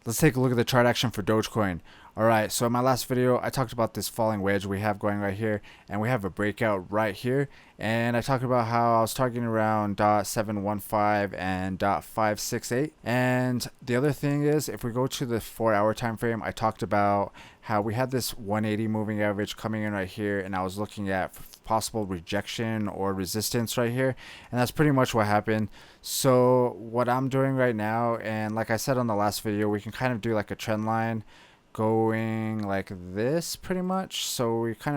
Let's take a look at the chart action for Dogecoin. Alright, so in my last video, I talked about this falling wedge we have going right here, and we have a breakout right here. And I talked about how I was targeting around .715 and .568. And the other thing is, if we go to the 4-hour time frame, I talked about how we had this 180 moving average coming in right here, and I was looking at possible rejection or resistance right here, and that's pretty much what happened. So what I'm doing right now, and like I said on the last video, we can kind of do like a trend line going like this pretty much. So we kind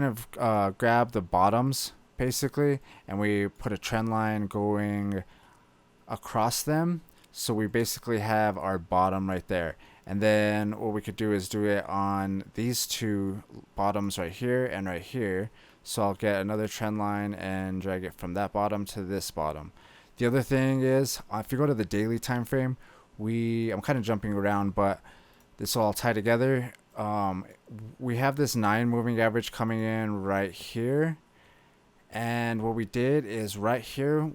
of grab the bottoms basically, and we put a trend line going across them. So we basically have our bottom right there, and then what we could do is do it on these two bottoms right here and right here. So I'll get another trend line and drag it from that bottom to this bottom. The other thing is, if you go to the daily time frame, I'm kind of jumping around, but this will all tie together. We have this 9 moving average coming in right here, and what we did is right here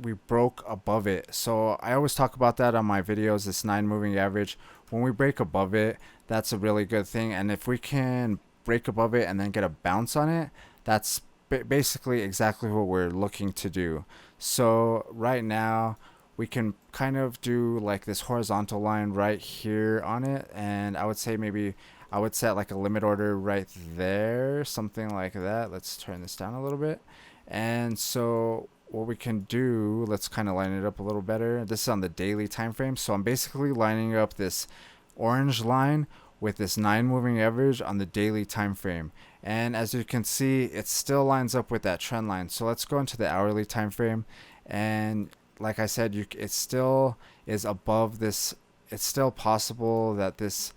we broke above it. So I always talk about that on my videos, this 9 moving average. When we break above it, that's a really good thing, and if we can break above it and then get a bounce on it, that's basically exactly what we're looking to do. So right now we can kind of do like this horizontal line right here on it, and I would say maybe I would set like a limit order right there, something like that. Let's turn this down a little bit. And so what we can do, let's kind of line it up a little better. This is on the daily time frame, so I'm basically lining up this orange line with this 9 moving average on the daily time frame, and as you can see, it still lines up with that trend line. So let's go into the hourly time frame, and like I said, it still is above this. It's still possible that this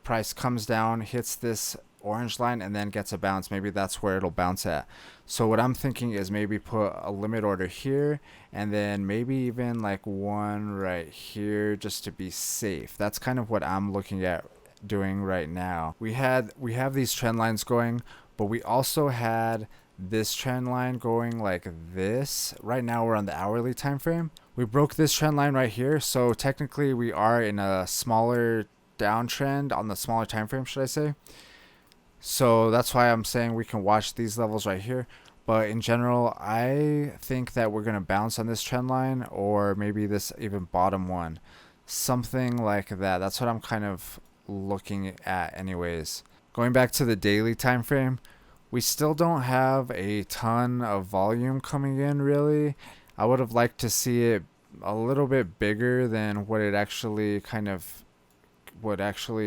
price comes down, hits this orange line, and then gets a bounce. Maybe that's where it'll bounce at. So what I'm thinking is maybe put a limit order here, and then maybe even like one right here just to be safe. That's kind of what I'm looking at doing right now. We have these trend lines going, but we also had this trend line going like this. Right now we're on the hourly time frame. We broke this trend line right here, so technically we are in a smaller downtrend on the smaller time frame, should I say. So that's why I'm saying we can watch these levels right here. But in general, I think that we're going to bounce on this trend line, or maybe this even bottom one, something like that. That's what I'm kind of looking at anyways. Going back to the daily time frame, we still don't have a ton of volume coming in really. I would have liked to see it a little bit bigger than what actually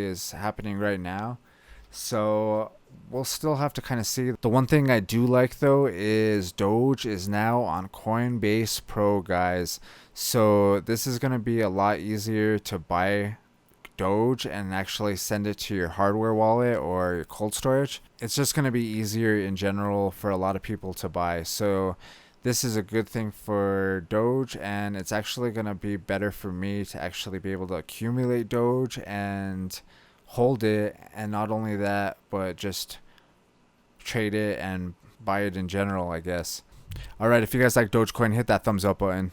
is happening right now. So we'll still have to kind of see. The one thing I do like though is Doge is now on Coinbase Pro, guys. So this is going to be a lot easier to buy Doge and actually send it to your hardware wallet or your cold storage. It's just going to be easier in general for a lot of people to buy. So this is a good thing for Doge, and it's actually going to be better for me to actually be able to accumulate Doge and hold it, and not only that, but just trade it and buy it in general, I guess. Alright, if you guys like Dogecoin, hit that thumbs up button.